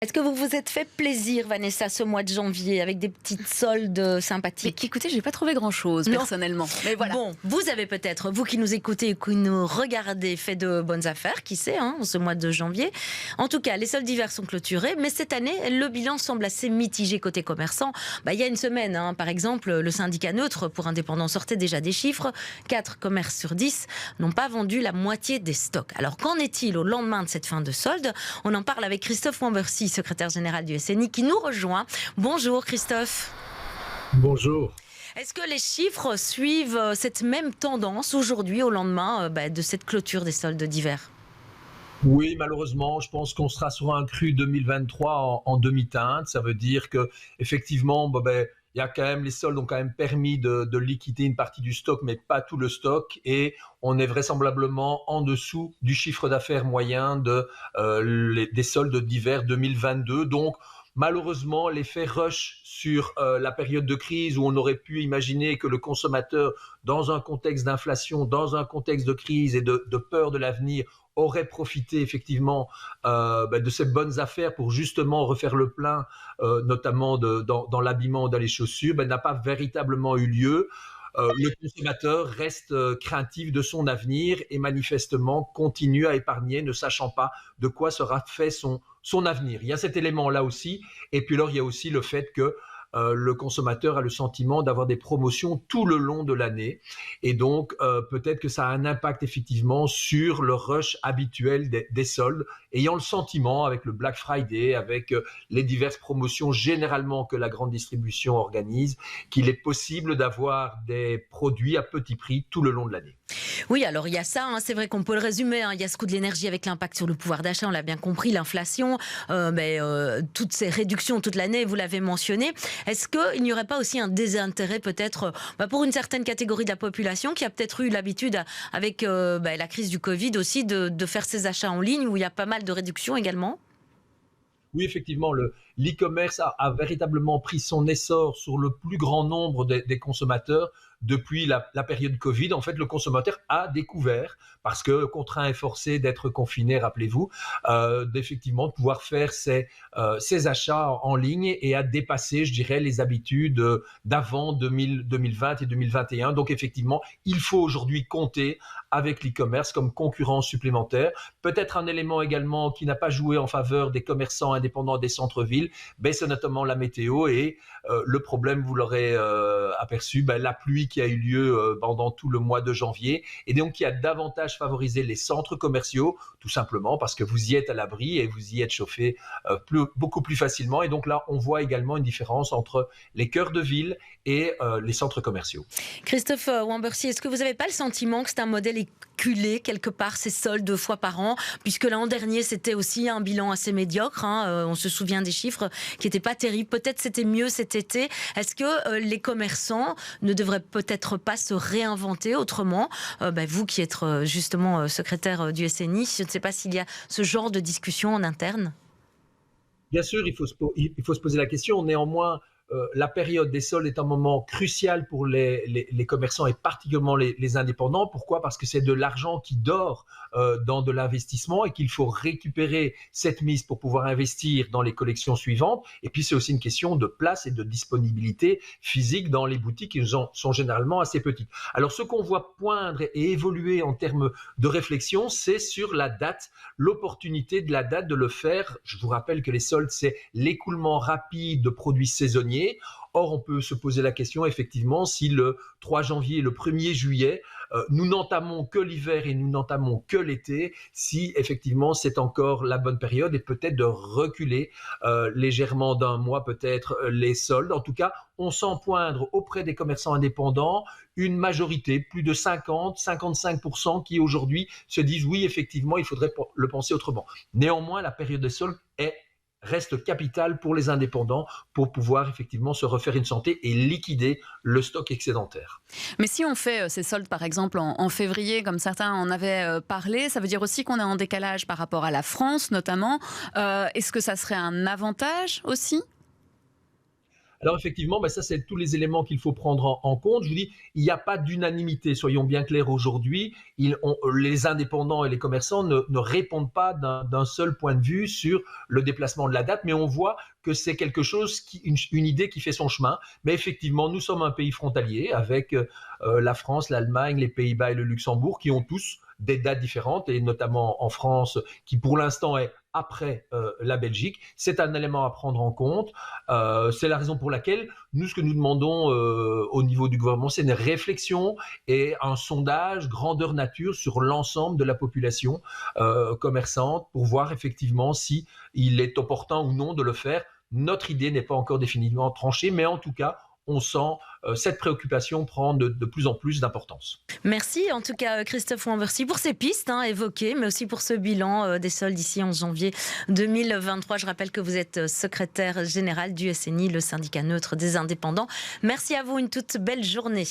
Est-ce que vous vous êtes fait plaisir, Vanessa, ce mois de janvier, avec des petites soldes sympathiques? Mais écoutez, j'ai pas trouvé grand-chose, Non. personnellement. Mais voilà. Bon, vous avez peut-être, vous qui nous écoutez et qui nous regardez, fait de bonnes affaires, qui sait, ce mois de janvier. En tout cas, les soldes d'hiver sont clôturés, mais cette année, le bilan semble assez mitigé côté commerçant. Il y a une semaine, par exemple, le syndicat neutre pour indépendants sortait déjà des chiffres. 4 commerces sur 10 n'ont pas vendu la moitié des stocks. Alors, qu'en est-il au lendemain de cette fin de solde? On en parle avec Christophe Wambercy, secrétaire général du SNI, qui nous rejoint. Bonjour Christophe. Bonjour. Est-ce que les chiffres suivent cette même tendance aujourd'hui, au lendemain de cette clôture des soldes d'hiver? Oui, malheureusement, je pense qu'on sera sur un cru 2023 en demi-teinte. Ça veut dire que effectivement, il y a quand même, les soldes ont quand même permis de liquider une partie du stock, mais pas tout le stock. Et on est vraisemblablement en dessous du chiffre d'affaires moyen des soldes d'hiver 2022. Donc, malheureusement, l'effet rush sur la période de crise où on aurait pu imaginer que le consommateur, dans un contexte d'inflation, dans un contexte de crise et de peur de l'avenir, aurait profité effectivement de ces bonnes affaires pour justement refaire le plein, notamment dans l'habillement, dans les chaussures, n'a pas véritablement eu lieu. Le consommateur reste craintif de son avenir et manifestement continue à épargner, ne sachant pas de quoi sera fait son avenir. Il y a cet élément-là aussi. Et puis alors, il y a aussi le fait que le consommateur a le sentiment d'avoir des promotions tout le long de l'année. Et donc, peut-être que ça a un impact effectivement sur le rush habituel des soldes, ayant le sentiment, avec le Black Friday, avec les diverses promotions généralement que la grande distribution organise, qu'il est possible d'avoir des produits à petit prix tout le long de l'année. Oui, alors il y a ça, c'est vrai qu'on peut le résumer, il y a ce coût de l'énergie avec l'impact sur le pouvoir d'achat, on l'a bien compris, l'inflation, toutes ces réductions toute l'année, vous l'avez mentionné. Est-ce qu'il n'y aurait pas aussi un désintérêt peut-être pour une certaine catégorie de la population qui a peut-être eu l'habitude avec la crise du Covid aussi de faire ses achats en ligne où il y a pas mal de réductions également? Oui, effectivement, l'e-commerce a véritablement pris son essor sur le plus grand nombre des consommateurs depuis la période Covid. En fait, le consommateur a découvert, parce que contraint et forcé d'être confiné, rappelez-vous, d'effectivement de pouvoir faire ses achats en ligne et à dépasser, je dirais, les habitudes d'avant 2020 et 2021. Donc, effectivement, il faut aujourd'hui compter avec l'e-commerce comme concurrent supplémentaire. Peut-être un élément également qui n'a pas joué en faveur des commerçants indépendants des centres-villes, c'est notamment la météo et le problème, vous l'aurez aperçu, la pluie qui a eu lieu pendant tout le mois de janvier et donc qui a davantage favorisé les centres commerciaux, tout simplement parce que vous y êtes à l'abri et vous y êtes chauffé beaucoup plus facilement. Et donc là, on voit également une différence entre les cœurs de ville et les centres commerciaux. Christophe Wambercy, est-ce que vous n'avez pas le sentiment que c'est un modèle éculé quelque part, ces soldes 2 fois par an, puisque l'an dernier c'était aussi un bilan assez médiocre, on se souvient des chiffres qui n'étaient pas terribles, peut-être c'était mieux cet été. Est-ce que les commerçants ne devraient peut-être pas se réinventer autrement? Vous qui êtes justement secrétaire du SNI, je ne sais pas s'il y a ce genre de discussion en interne. Bien sûr, il faut se poser la question. Néanmoins, la période des soldes est un moment crucial pour les commerçants et particulièrement les indépendants. Pourquoi? Parce que c'est de l'argent qui dort dans de l'investissement et qu'il faut récupérer cette mise pour pouvoir investir dans les collections suivantes. Et puis, c'est aussi une question de place et de disponibilité physique dans les boutiques qui sont généralement assez petites. Alors, ce qu'on voit poindre et évoluer en termes de réflexion, c'est sur la date, l'opportunité de la date de le faire. Je vous rappelle que les soldes, c'est l'écoulement rapide de produits saisonniers. Or, on peut se poser la question, effectivement, si le 3 janvier et le 1er juillet, nous n'entamons que l'hiver et nous n'entamons que l'été, si effectivement c'est encore la bonne période et peut-être de reculer légèrement d'un mois peut-être les soldes. En tout cas, on sent poindre auprès des commerçants indépendants une majorité, plus de 50-55% qui aujourd'hui se disent oui, effectivement, il faudrait le penser autrement. Néanmoins, la période des soldes reste capital pour les indépendants pour pouvoir effectivement se refaire une santé et liquider le stock excédentaire. Mais si on fait ces soldes par exemple en février, comme certains en avaient parlé, ça veut dire aussi qu'on est en décalage par rapport à la France notamment. Est-ce que ça serait un avantage aussi ? Alors effectivement, ça c'est tous les éléments qu'il faut prendre en compte. Je vous dis, il n'y a pas d'unanimité, soyons bien clairs aujourd'hui. Les indépendants et les commerçants ne répondent pas d'un seul point de vue sur le déplacement de la date, mais on voit que c'est quelque chose, une idée qui fait son chemin. Mais effectivement, nous sommes un pays frontalier avec la France, l'Allemagne, les Pays-Bas et le Luxembourg qui ont tous des dates différentes, et notamment en France, qui pour l'instant est après la Belgique. C'est un élément à prendre en compte. C'est la raison pour laquelle nous, ce que nous demandons au niveau du gouvernement, c'est une réflexion et un sondage grandeur nature sur l'ensemble de la population commerçante pour voir effectivement si il est opportun ou non de le faire. Notre idée n'est pas encore définitivement tranchée, mais en tout cas, on sent cette préoccupation prendre de plus en plus d'importance. Merci en tout cas Christophe Wambercy pour ces pistes évoquées, mais aussi pour ce bilan des soldes ici en janvier 2023. Je rappelle que vous êtes secrétaire général du SNI, le syndicat neutre des indépendants. Merci à vous, une toute belle journée.